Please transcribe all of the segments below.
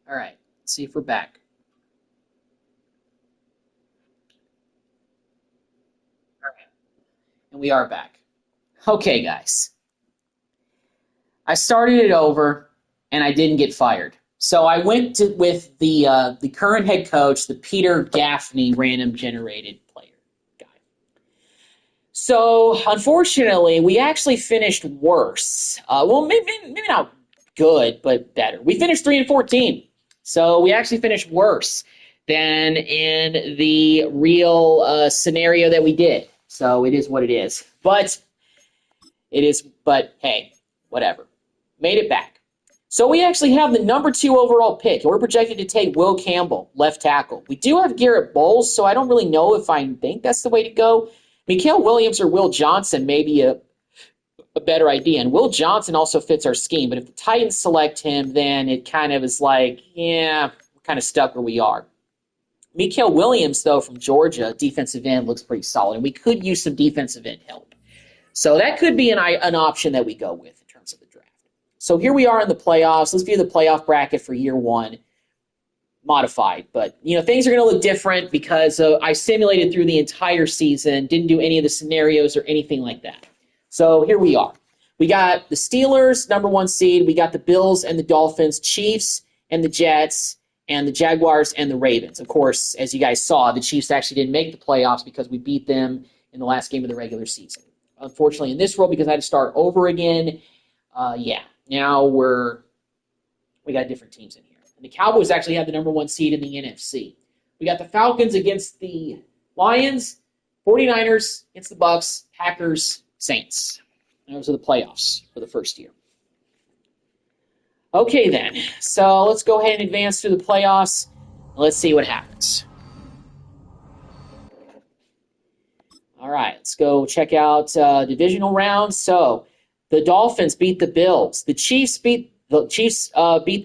All right, let's see if we're back. All right, and we are back. Okay, guys. I started it over, and I didn't get fired. So I went with the current head coach, the Peter Gaffney random generated player guy. So unfortunately, we actually finished worse. Well, maybe not good, but better. We finished 3-14. So we actually finished worse than in the real scenario that we did. So it is what it is. But hey, whatever. Made it back. So we actually have the number 2 overall pick. We're projected to take Will Campbell, left tackle. We do have Garrett Bowles, so I don't really know if I think that's the way to go. Mikael Williams or Will Johnson may be a better idea. And Will Johnson also fits our scheme. But if the Titans select him, then it kind of is like, yeah, we're kind of stuck where we are. Mikael Williams, though, from Georgia, defensive end, looks pretty solid. And we could use some defensive end help. So that could be an option that we go with in terms of the draft. So here we are in the playoffs. Let's view the playoff bracket for year 1. Modified. But, things are going to look different because I simulated through the entire season, didn't do any of the scenarios or anything like that. So here we are. We got the Steelers, number 1 seed. We got the Bills and the Dolphins, Chiefs and the Jets, and the Jaguars and the Ravens. Of course, as you guys saw, the Chiefs actually didn't make the playoffs because we beat them in the last game of the regular season. Unfortunately, in this role, because I had to start over again, now we got different teams in here. And the Cowboys actually have the number 1 seed in the NFC. We got the Falcons against the Lions, 49ers against the Bucks, Packers, Saints. And those are the playoffs for the first year. Okay, then. So let's go ahead and advance through the playoffs. And let's see what happens. All right, let's go check out divisional rounds. So the Dolphins beat the Bills. The Chiefs beat the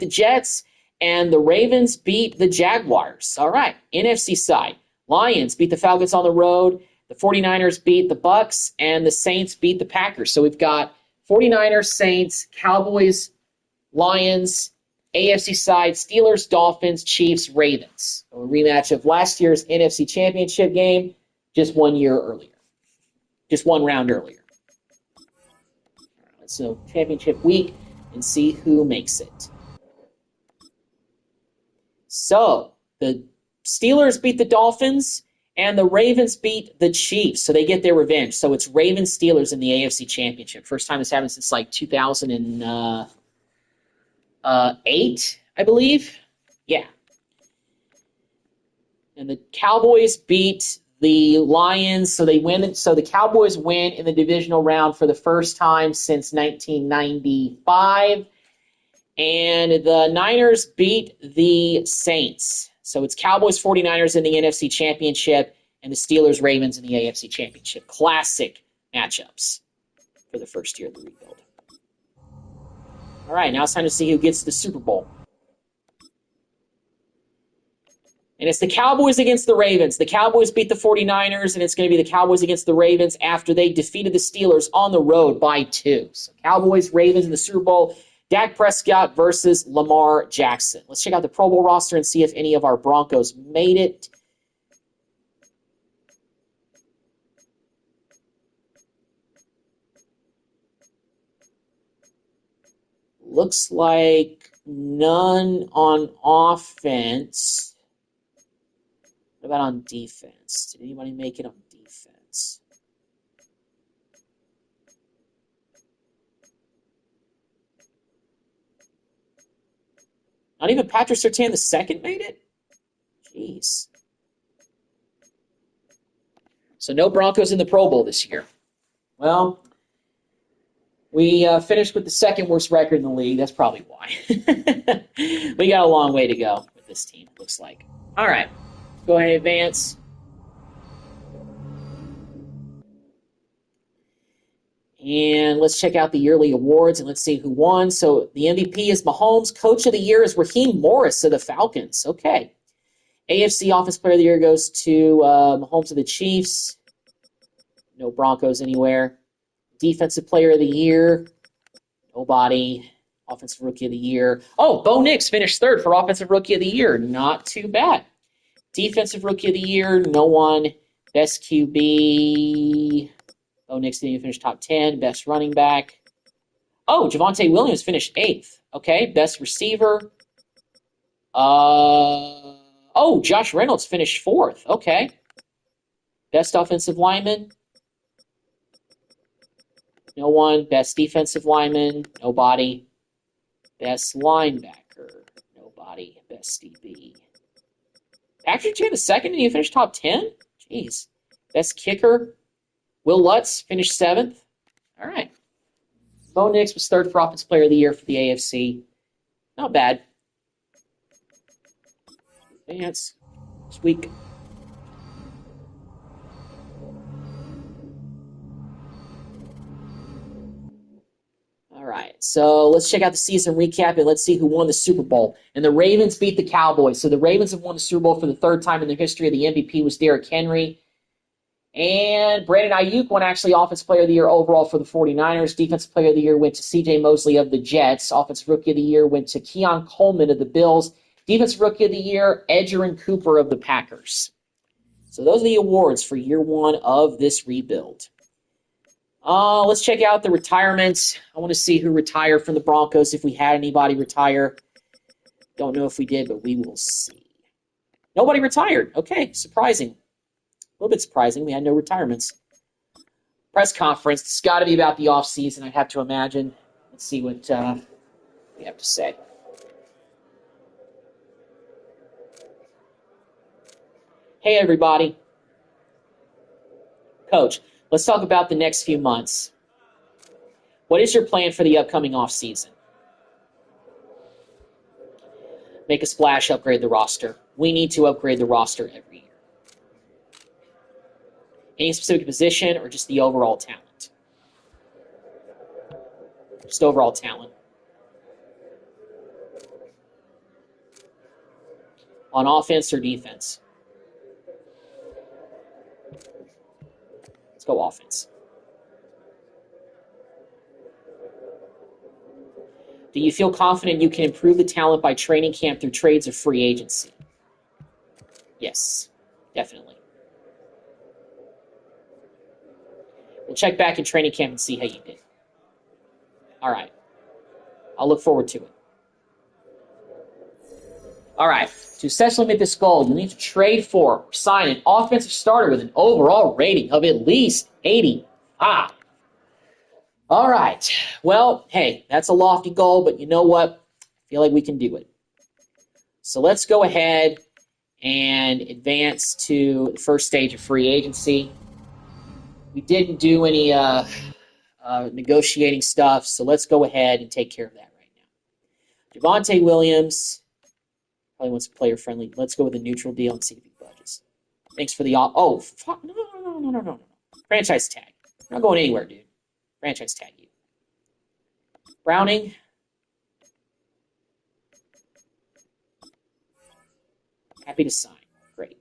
Jets. And the Ravens beat the Jaguars. All right, NFC side. Lions beat the Falcons on the road. The 49ers beat the Bucks. And the Saints beat the Packers. So we've got 49ers, Saints, Cowboys, Lions, AFC side, Steelers, Dolphins, Chiefs, Ravens. A rematch of last year's NFC Championship game, just 1 year earlier. Just 1 round earlier. All right, so championship week and see who makes it. So, the Steelers beat the Dolphins, and the Ravens beat the Chiefs, so they get their revenge. So it's Ravens-Steelers in the AFC Championship. First time this happened since, 2008, I believe. Yeah. And the Cowboys beat the Lions, so they win. So the Cowboys win in the divisional round for the first time since 1995. And the Niners beat the Saints. So it's Cowboys 49ers in the NFC Championship and the Steelers Ravens in the AFC Championship. Classic matchups for the first year of the rebuild. All right, now it's time to see who gets the Super Bowl. And it's the Cowboys against the Ravens. The Cowboys beat the 49ers, and it's going to be the Cowboys against the Ravens after they defeated the Steelers on the road by 2. So Cowboys, Ravens in the Super Bowl. Dak Prescott versus Lamar Jackson. Let's check out the Pro Bowl roster and see if any of our Broncos made it. Looks like none on offense. What about on defense? Did anybody make it on defense? Not even Patrick Surtain II made it? Jeez. So no Broncos in the Pro Bowl this year. Well, we finished with the second worst record in the league. That's probably why. We got a long way to go with this team, it looks like. All right. Go ahead and advance. And let's check out the yearly awards and let's see who won. So the MVP is Mahomes. Coach of the Year is Raheem Morris of the Falcons. Okay. AFC Offensive Player of the Year goes to Mahomes of the Chiefs. No Broncos anywhere. Defensive Player of the Year. Nobody. Offensive Rookie of the Year. Oh, Bo Nix finished third for Offensive Rookie of the Year. Not too bad. Defensive Rookie of the Year, no one. Best QB. Bo Nix didn't even finish top 10. Best running back. Oh, Javonte Williams finished 8th. Okay, best receiver. Oh, Josh Reynolds finished 4th. Okay. Best offensive lineman. No one. Best defensive lineman. Nobody. Best linebacker. Nobody. Best DB. Patrick Chan the second and you finished top 10? Jeez. Best kicker. Will Lutz finished 7th. All right. Bo Nix was third for Offensive Player of the Year for the AFC. Not bad. Advance. This week. All right, so let's check out the season recap and let's see who won the Super Bowl. And the Ravens beat the Cowboys. So the Ravens have won the Super Bowl for the third time in their history. The MVP was Derrick Henry. And Brandon Ayuk won actually Offensive Player of the Year overall for the 49ers. Defensive Player of the Year went to C.J. Mosley of the Jets. Offensive Rookie of the Year went to Keon Coleman of the Bills. Defensive Rookie of the Year, Edgerrin Cooper of the Packers. So those are the awards for year one of this rebuild. Let's check out the retirements. I want to see who retired from the Broncos, if we had anybody retire. Don't know if we did, but we will see. Nobody retired. Okay, surprising. A little bit surprising. We had no retirements. Press conference. It's got to be about the offseason, I'd have to imagine. Let's see what we have to say. Hey, everybody. Coach, let's talk about the next few months. What is your plan for the upcoming offseason? Make a splash, upgrade the roster. We need to upgrade the roster every year. Any specific position or just the overall talent? Just overall talent. On offense or defense? Let's go offense. Do you feel confident you can improve the talent by training camp through trades or free agency? Yes, definitely. We'll check back in training camp and see how you did. All right. I'll look forward to it. All right. To successfully meet this goal, you need to trade for or sign an offensive starter with an overall rating of at least 85. All right. Well, hey, that's a lofty goal, but you know what? I feel like we can do it. So let's go ahead and advance to the first stage of free agency. We didn't do any negotiating stuff, so let's go ahead and take care of that right now. Javonte Williams probably wants a player friendly. Let's go with a neutral deal and see if he budges. Thanks for the oh fuck no. Franchise tag. We're not going anywhere, dude. Franchise tag you. Browning. Happy to sign. Great.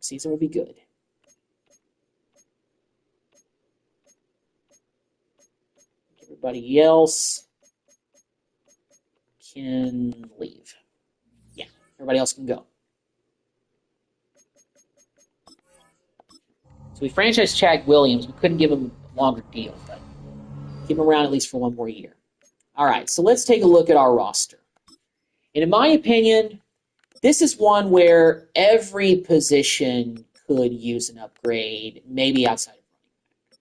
Season will be good. Everybody else can leave. Yeah, everybody else can go. So we franchised Chad Williams. We couldn't give him a longer deal, but keep him around at least for one more year. All right, so let's take a look at our roster. And in my opinion, this is one where every position could use an upgrade, maybe outside of running back.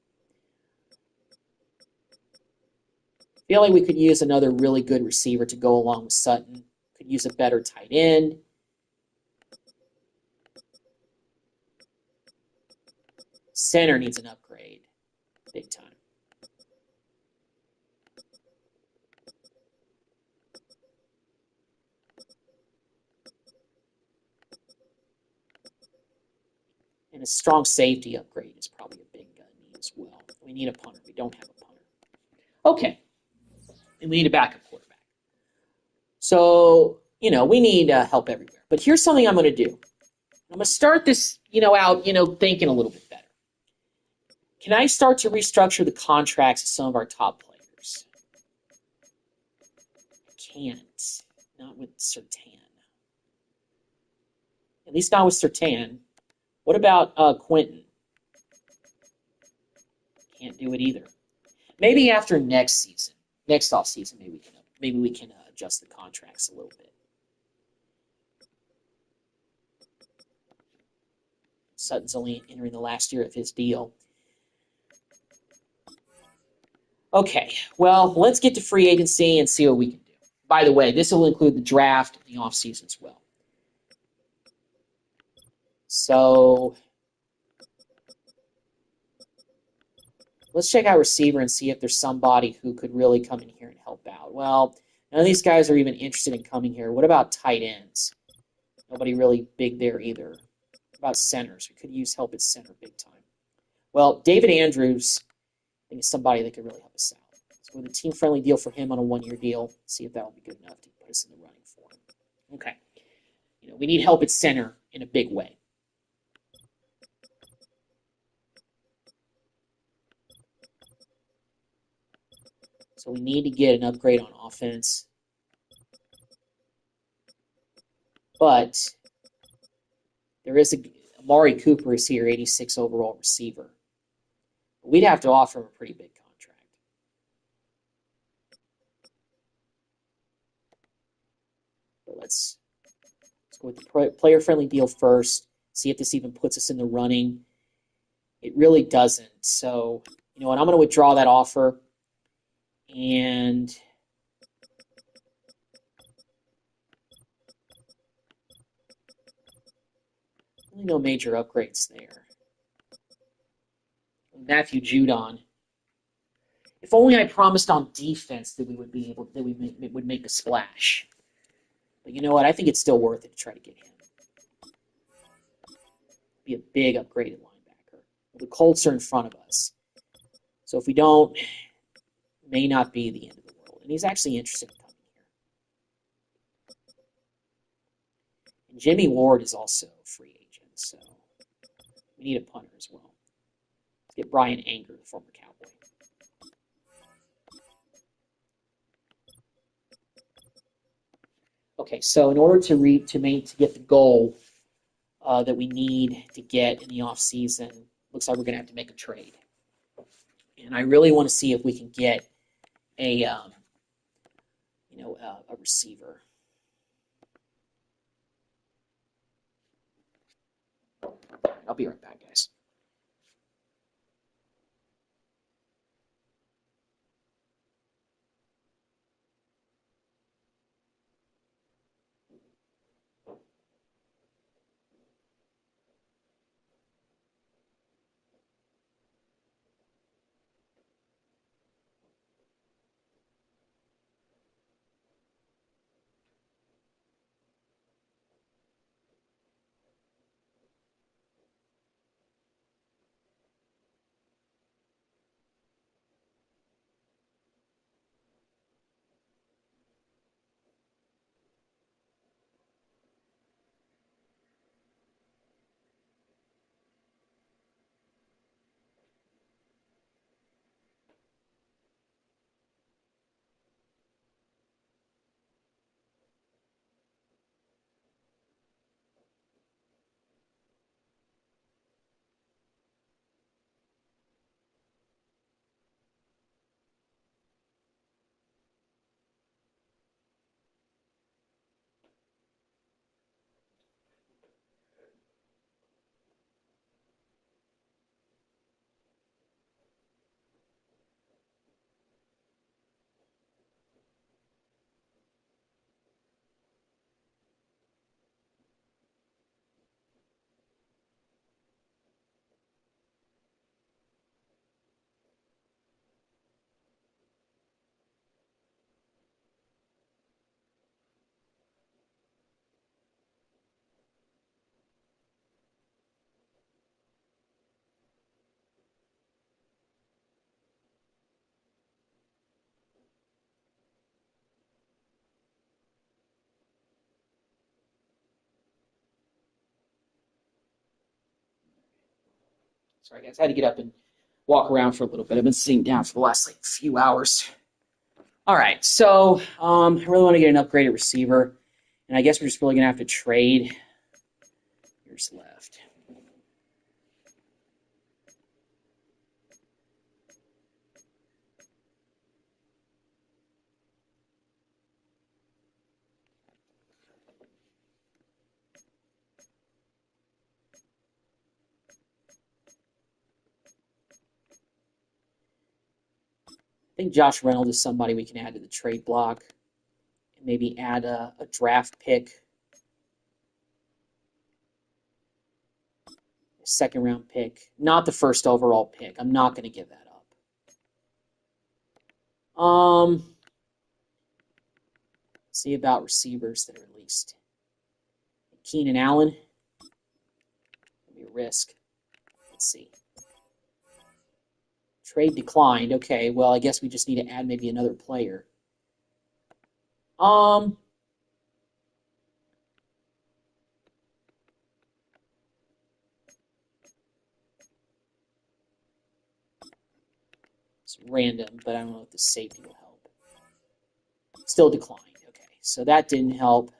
I feel like we could use another really good receiver to go along with Sutton. Could use a better tight end. Center needs an upgrade, big time. And a strong safety upgrade is probably a big need as well. We need a punter. We don't have a punter. Okay. And we need a backup quarterback. So we need help everywhere. But here's something I'm going to do. I'm going to start this, out, thinking a little bit better. Can I start to restructure the contracts of some of our top players? I can't. Not with Sertan. At least not with Sertan. What about Quentin? Can't do it either. Maybe after next season, next off season, maybe we can adjust the contracts a little bit. Sutton's only entering the last year of his deal. Okay, well, let's get to free agency and see what we can do. By the way, this will include the draft and the offseason as well. So let's check out receiver and see if there's somebody who could really come in here and help out. Well, none of these guys are even interested in coming here. What about tight ends? Nobody really big there either. What about centers? We could use help at center big time. Well, David Andrews, I think, is somebody that could really help us out. So with a team-friendly deal for him on a one-year deal, see if that will be good enough to put us in the running for him. Okay. We need help at center in a big way. So we need to get an upgrade on offense. But there is Amari Cooper is here, 86 overall receiver. We'd have to offer him a pretty big contract. But let's go with the player-friendly deal first, see if this even puts us in the running. It really doesn't. So, you know what, I'm going to withdraw that offer. And really no major upgrades there. Matthew Judon. If only I promised on defense that we would be able, that we would make a splash. But you know what? I think it's still worth it to try to get him. Be a big upgraded linebacker. The Colts are in front of us. So if we don't, it may not be the end of the world. And he's actually interested in coming here. And Jimmy Ward is also a free agent, so we need a punter as well. Let's get Brian Anger, the former Cowboy. Okay, so in order to get the goal that we need to get in the offseason, looks like we're going to have to make a trade. And I really want to see if we can get a receiver. I'll be right back, guys. Sorry, guys. I had to get up and walk around for a little bit. I've been sitting down for the last few hours. All right, so I really want to get an upgraded receiver, and I guess we're just really gonna have to trade. Here's left. I think Josh Reynolds is somebody we can add to the trade block, and maybe add a draft pick. Second round pick, not the first overall pick. I'm not going to give that up. See about receivers that are released. Keenan Allen, maybe a risk. Let's see. Trade declined. Okay, well, I guess we just need to add maybe another player. It's random, but I don't know if the safety will help. Still declined. Okay, so that didn't help.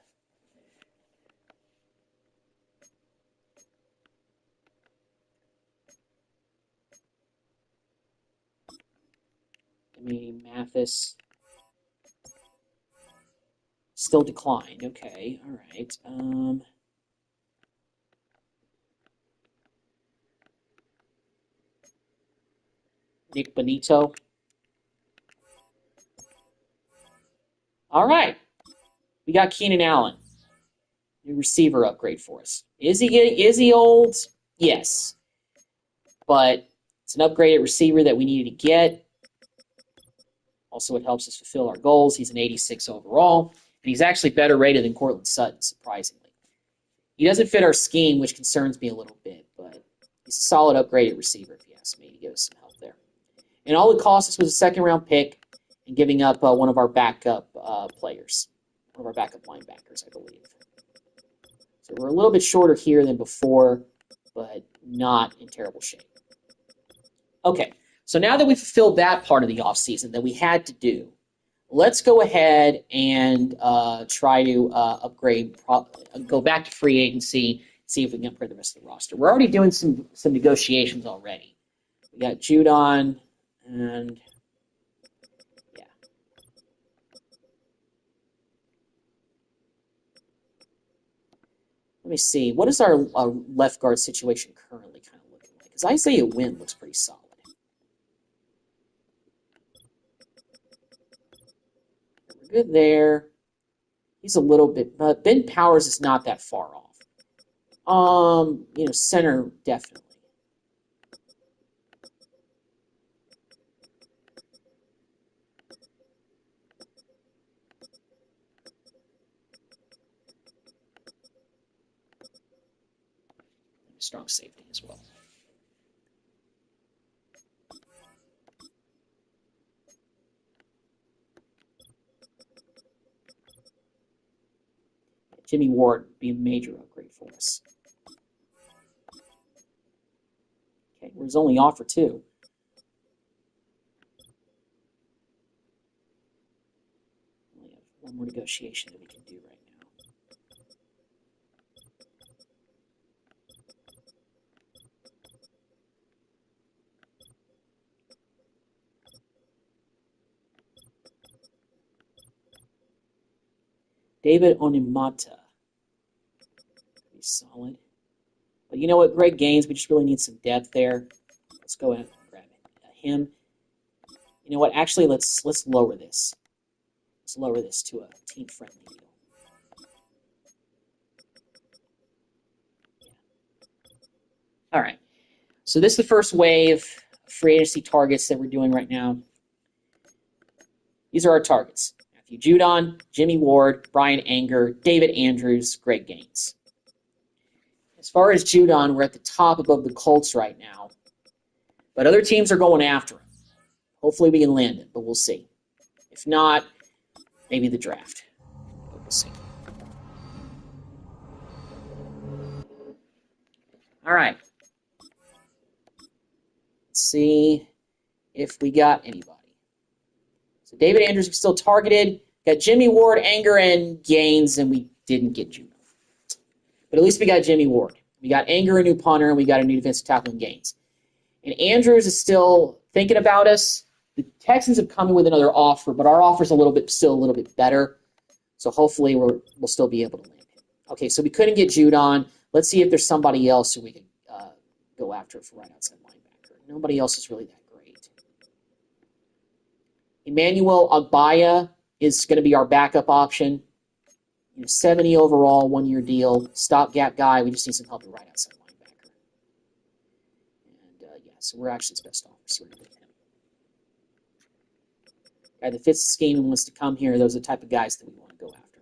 Mathis. Still declined. Okay, all right. Nick Benito. All right. We got Keenan Allen. New receiver upgrade for us. Is he old? Yes. But it's an upgraded receiver that we needed to get. Also, it helps us fulfill our goals. He's an 86 overall, and he's actually better rated than Cortland Sutton, surprisingly. He doesn't fit our scheme, which concerns me a little bit, but he's a solid upgraded receiver, if you ask me, to give us some help there. And all it cost us was a second-round pick and giving up one of our backup players, one of our backup linebackers, I believe. So we're a little bit shorter here than before, but not in terrible shape. Okay, so now that we've fulfilled that part of the offseason that we had to do, let's go ahead and try to go back to free agency, see if we can upgrade the rest of the roster. We're already doing some negotiations already. We got Judon and yeah. Let me see. What is our left guard situation currently kind of looking like? Because Isaiah Wynn looks pretty solid. We're good there. He's a little bit, but Ben Powers is not that far off. Center definitely. Strong safety as well. Jimmy Ward would be a major upgrade for us. Okay, we're his only offer too. We have one more negotiation that we can do right now. David Onimata. He's solid. But you know what, Greg Gaines, we just really need some depth there. Let's go ahead and grab him. You know what? Actually, let's lower this. Let's lower this to a team-friendly deal. All right. So this is the first wave of free agency targets that we're doing right now. These are our targets. Matthew Judon, Jimmy Ward, Brian Anger, David Andrews, Greg Gaines. As far as Judon, we're at the top above the Colts right now. But other teams are going after him. Hopefully we can land him, but we'll see. If not, maybe the draft. But we'll see. All right. see if we got anybody. So David Andrews is still targeted. Got Jimmy Ward, Anger, and Gaines, and we didn't get Juno. But at least we got Jimmy Ward. We got Anger, a new punter, and we got a new defensive tackle in Gaines. And Andrews is still thinking about us. The Texans have come in with another offer, but our offer's still a little bit better. So hopefully we'll still be able to land him. Okay, so we couldn't get Judon. Let's see if there's somebody else who we can go after for right outside linebacker. Nobody else is really that great. Emmanuel Agbaya is going to be our backup option. 70 overall, 1-year deal, stopgap guy. We just need some help at right outside linebacker. And so we're actually his best offer, so we're going to get him. Guy that fits the scheme and wants to come here, those are the type of guys that we want to go after.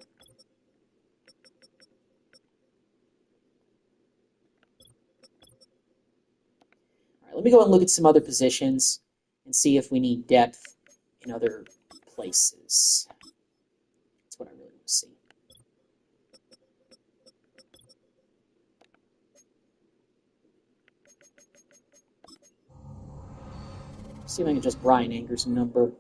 All right, let me go and look at some other positions and see if we need depth in other places. That's what I really want to see. See if I can adjust Brian Anger's number.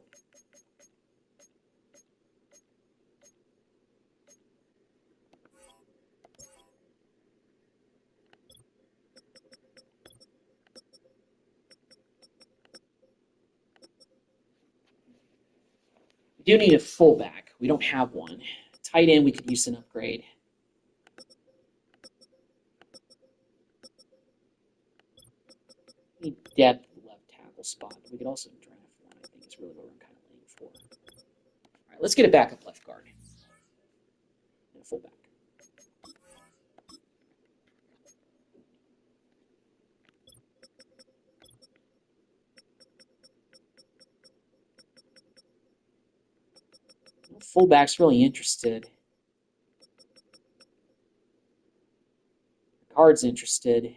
We do need a fullback. We don't have one. Tight end, we could use an upgrade. We need depth left tackle spot. We could also draft one, I think is really what we're kind of aiming for. All right, let's get a backup left guard and a fullback. Fullback's really interested. Guard's interested.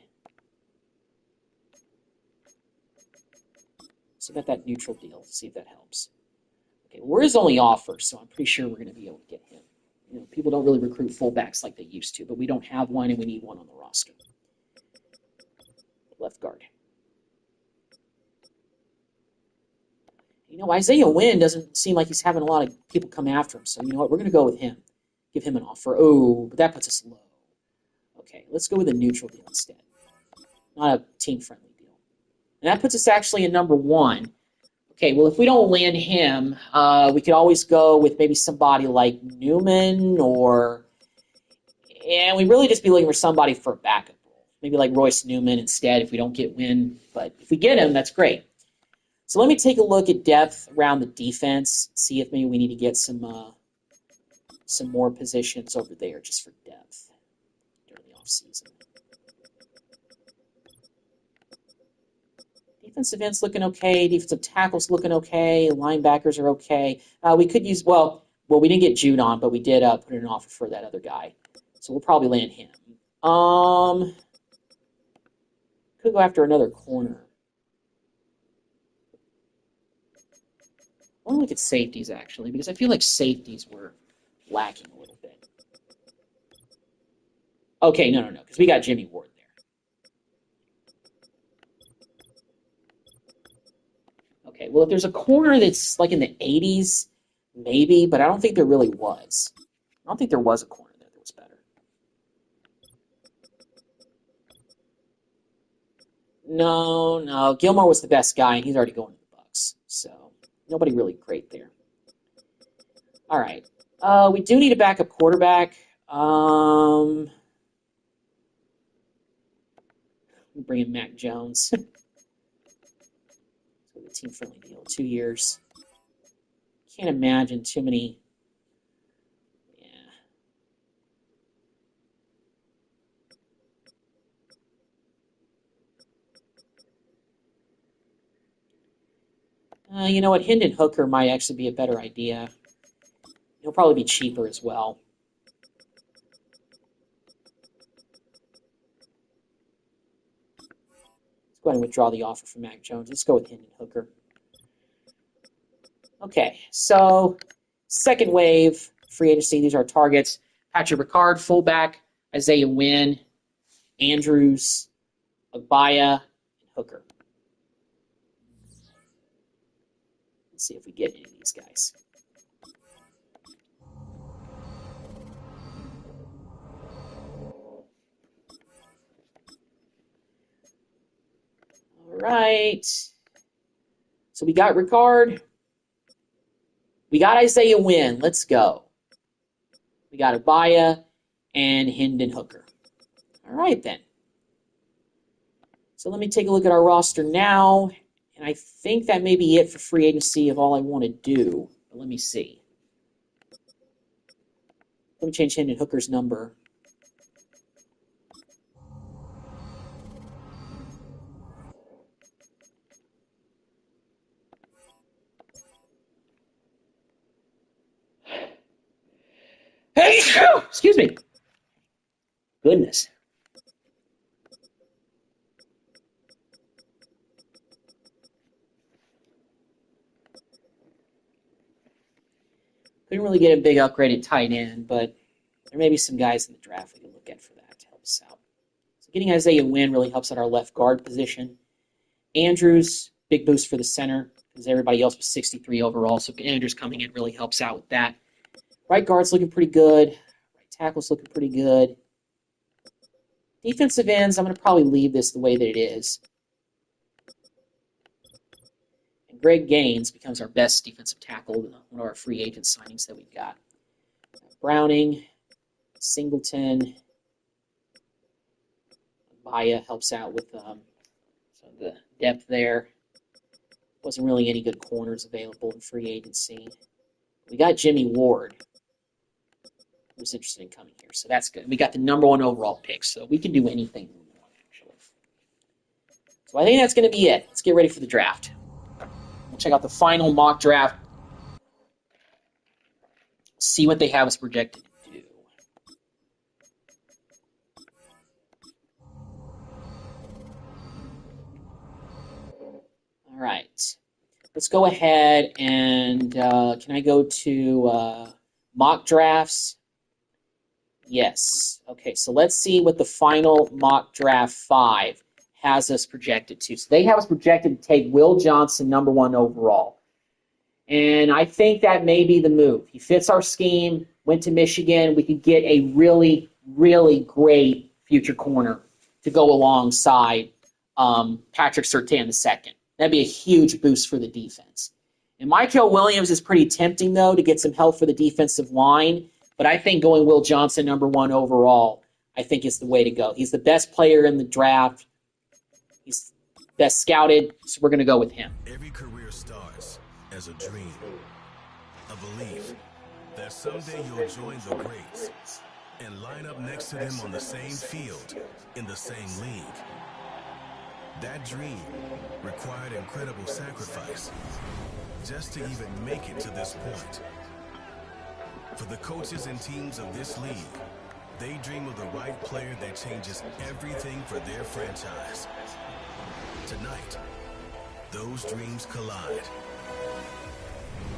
See about that neutral deal. See if that helps. Okay, we're his only offer, so I'm pretty sure we're going to be able to get him. People don't really recruit fullbacks like they used to, but we don't have one, and we need one on the roster. Left guard. Isaiah Wynn doesn't seem like he's having a lot of people come after him. So, you know what? We're going to go with him. Give him an offer. Oh, but that puts us low. Okay, let's go with a neutral deal instead. Not a team-friendly deal. And that puts us actually in number 1. Okay, well, if we don't land him, we could always go with maybe somebody like Newman and we really just be looking for somebody for a backup role. Maybe like Royce Newman instead if we don't get Wynn. But if we get him, that's great. So let me take a look at depth around the defense, see if maybe we need to get some more positions over there just for depth during the offseason. Defensive end's looking okay. Defensive tackle's looking okay. Linebackers are okay. We could use, well, we didn't get Judon, but we did put in an offer for that other guy. So we'll probably land him. Could go after another corner. I want to look at safeties, actually, because I feel like safeties were lacking a little bit. Okay, no, because we got Jimmy Ward there. Okay, well, if there's a corner that's like in the 80s, maybe, but I don't think there really was. I don't think there was a corner there that was better. No, Gilmore was the best guy, and he's already going to the Bucs, so nobody really great there. All right. We do need a backup quarterback. Bring in Mac Jones. A team-friendly deal, 2 years. Can't imagine too many. You know what? Hendon Hooker might actually be a better idea. He'll probably be cheaper as well. Let's go ahead and withdraw the offer for Mac Jones. Let's go with Hendon Hooker. Okay, so second wave, free agency. These are our targets. Patrick Ricard, fullback. Isaiah Wynn, Andrews, Agbaya, and Hooker. Let's see if we get any of these guys. All right. So we got Ricard. We got Isaiah Wynn. Let's go. We got Abaya and Hendon Hooker. All right, then. So let me take a look at our roster now. And I think that may be it for free agency of all I want to do. But let me see. Let me change Hendon Hooker's number. Hey, excuse me. Goodness. Couldn't really get a big upgrade at tight end, but there may be some guys in the draft we can look at for that to help us out. So getting Isaiah Wynn really helps out our left guard position. Andrews, big boost for the center because everybody else was 63 overall. So Andrews coming in really helps out with that. Right guard's looking pretty good. Right tackle's looking pretty good. Defensive ends, I'm going to probably leave this the way that it is. And Greg Gaines becomes our best defensive tackle, one of our free agent signings that we've got. Browning, Singleton, Baya helps out with the depth there. Wasn't really any good corners available in free agency. We got Jimmy Ward, who's interested in coming here, so that's good. We got the #1 overall pick, so we can do anything we want, actually. So I think that's going to be it. Let's get ready for the draft. We'll check out the final mock draft. See what they have us projected to do. All right. Let's go ahead and can I go to mock drafts? Yes. Okay, so let's see what the final mock draft 5 has us projected to. So they have us projected to take Will Johnson #1 overall. And I think that may be the move. He fits our scheme, went to Michigan. We could get a really, really great future corner to go alongside Patrick Surtain II. That'd be a huge boost for the defense. And Michael Williams is pretty tempting, though, to get some help for the defensive line. But I think going Will Johnson #1 overall, I think is the way to go. He's the best player in the draft. He's best scouted, so we're going to go with him. Every career starts as a dream, a belief that someday you'll join the greats and line up next to them on the same field, in the same league. That dream required incredible sacrifice just to even make it to this point. For the coaches and teams of this league, they dream of the right player that changes everything for their franchise. Tonight, those dreams collide.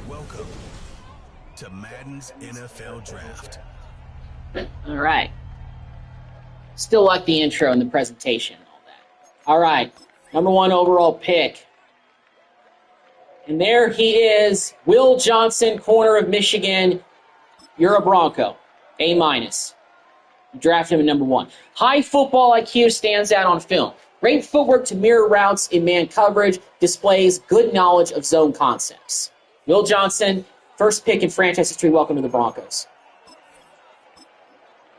Welcome to Madden's NFL Draft. All right. Still like the intro and the presentation and all that. All right. #1 overall pick. And there he is, Will Johnson, corner of Michigan. You're a Bronco. A-. You draft him at #1. High football IQ stands out on film. Great footwork to mirror routes in man coverage. Displays good knowledge of zone concepts. Will Johnson, first pick in franchise history. Welcome to the Broncos.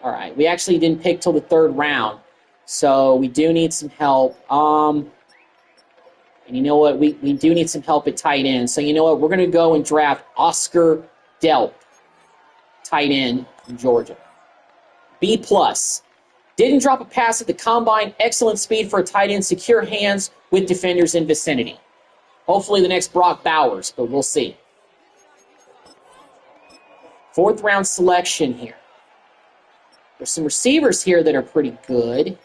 All right. We actually didn't pick till the 3rd round. So we do need some help. And you know what? We do need some help at tight end. So you know what? We're going to go and draft Oscar Delp, tight end from Georgia. B+. Didn't drop a pass at the combine. Excellent speed for a tight end. Secure hands with defenders in vicinity. Hopefully the next Brock Bowers, but we'll see. 4th round selection here. There's some receivers here that are pretty good.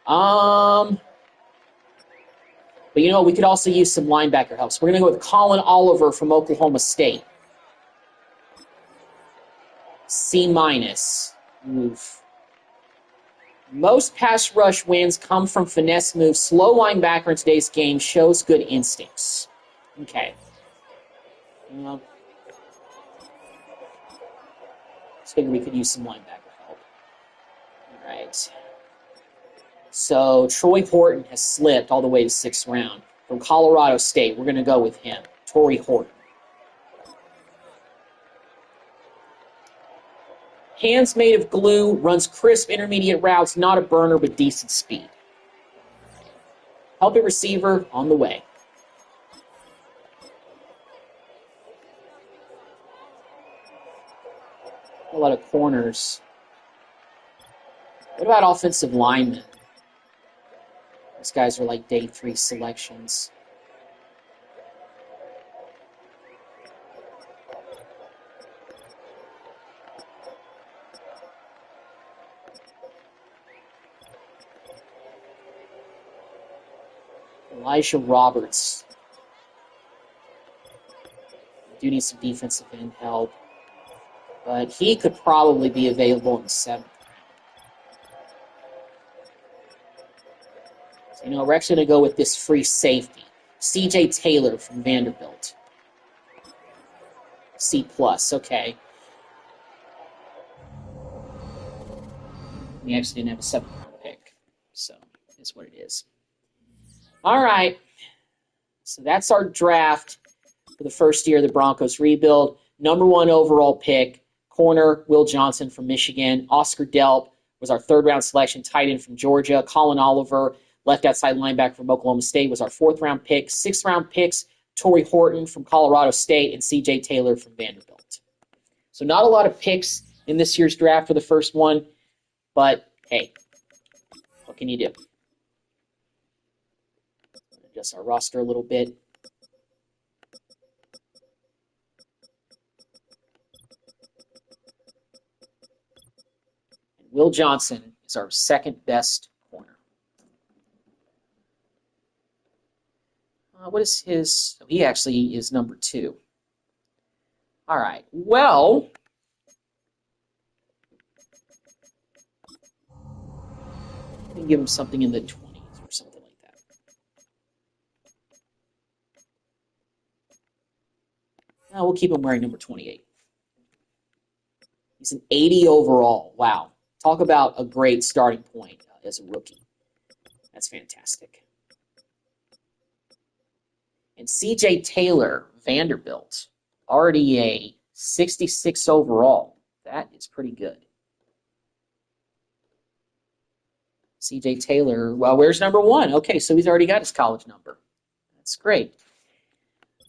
But you know, we could also use some linebacker help. So we're going to go with Colin Oliver from Oklahoma State. C-. Oof. Most pass rush wins come from finesse moves. Slow linebacker in today's game shows good instincts. Okay. I figured we could use some linebacker help. All right. So Troy Horton has slipped all the way to 6th round. From Colorado State, we're going to go with him, Torrey Horton. Hands made of glue, runs crisp intermediate routes, not a burner, but decent speed. Helping receiver on the way. A lot of corners. What about offensive linemen? These guys are like day 3 selections. Elijah Roberts. Do need some defensive end help. But he could probably be available in the 7th. So, we're actually going to go with this free safety. C.J. Taylor from Vanderbilt. C+, okay. We actually didn't have a 7th-round pick. So, it's what it is. All right. So that's our draft for the first year of the Broncos rebuild. Number 1 overall pick, corner Will Johnson from Michigan. Oscar Delp was our 3rd-round selection, tight end from Georgia. Colin Oliver, left outside linebacker from Oklahoma State, was our 4th-round pick. 6th-round picks, Torrey Horton from Colorado State and C.J. Taylor from Vanderbilt. So not a lot of picks in this year's draft for the first one, but hey, what can you do? Adjust our roster a little bit. And Will Johnson is our 2nd best corner. What is his? He actually is number 2. All right. Well, we can give him something in the 20s or something like that. No, we'll keep him wearing number 28. He's an 80 overall. Wow. Talk about a great starting point as a rookie. That's fantastic. And C.J. Taylor, Vanderbilt, already a 66 overall. That is pretty good. C.J. Taylor, well, where's number 1? Okay, so he's already got his college number. That's great.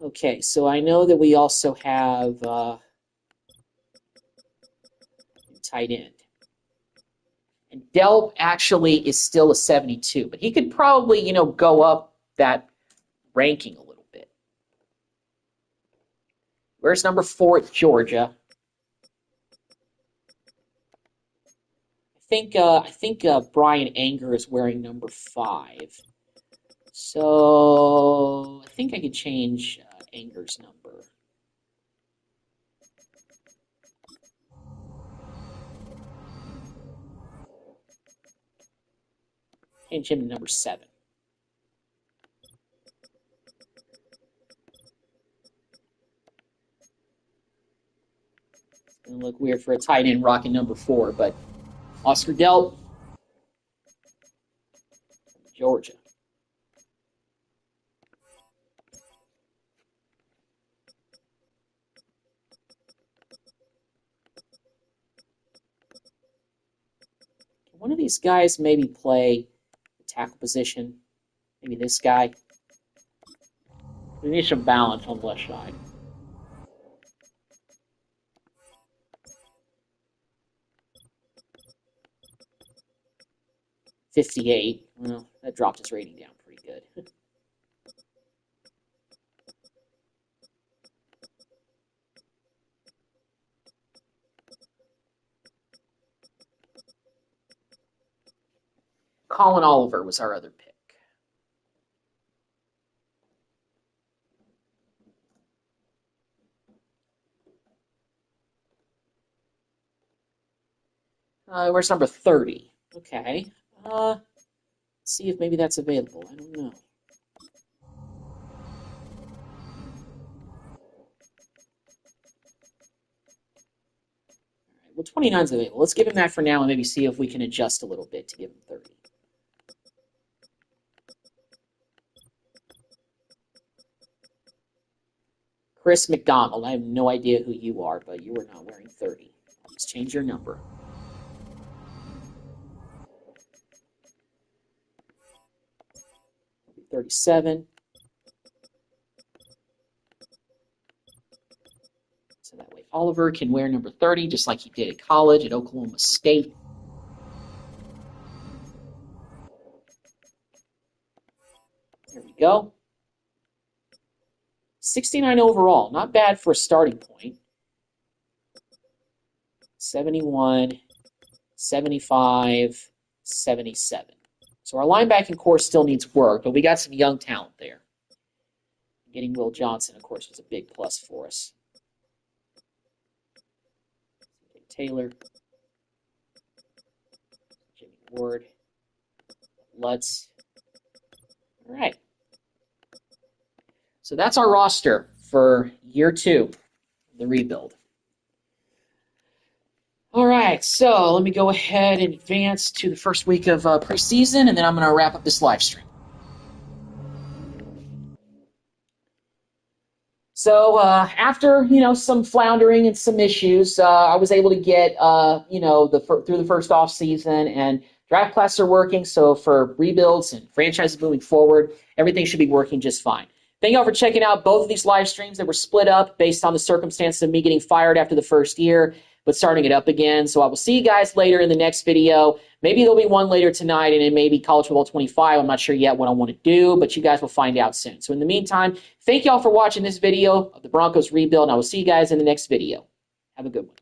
Okay, so I know that we also have tight end. And Delp actually is still a 72, but he could probably, go up that ranking a little bit. Where's number 4 at Georgia? I think Brian Anger is wearing number 5. So I think I could change Anger's number. Change him to number 7. It's going to look weird for a tight end rocking number 4, but Oscar Delp, Georgia. Can one of these guys maybe play the tackle position? Maybe this guy? We need some balance on the left side. $58. Well, that dropped his rating down pretty good. Colin Oliver was our other pick. Where's number 30? Okay. Let's see if maybe that's available. I don't know. Well, 29 is available. Let's give him that for now and maybe see if we can adjust a little bit to give him 30. Chris McDonald. I have no idea who you are, but you are not wearing 30. I'll just change your number. It'll be 37. So that way Oliver can wear number 30, just like he did at college at Oklahoma State. There we go. 69 overall. Not bad for a starting point. 71, 75, 77. So our linebacking core still needs work, but we got some young talent there. Getting Will Johnson, of course, was a big plus for us. Taylor, Jimmy Ward, Lutz. All right. So that's our roster for year 2, the rebuild. All right, so let me go ahead and advance to the first week of preseason, and then I'm going to wrap up this live stream. So after some floundering and some issues, I was able to get through the first off season, and draft classes are working. So for rebuilds and franchises moving forward, everything should be working just fine. Thank y'all for checking out both of these live streams that were split up based on the circumstances of me getting fired after the first year, but starting it up again. So I will see you guys later in the next video. Maybe there'll be one later tonight, and it may be College Football 25. I'm not sure yet what I want to do, but you guys will find out soon. So in the meantime, thank y'all for watching this video of the Broncos rebuild, and I will see you guys in the next video. Have a good one.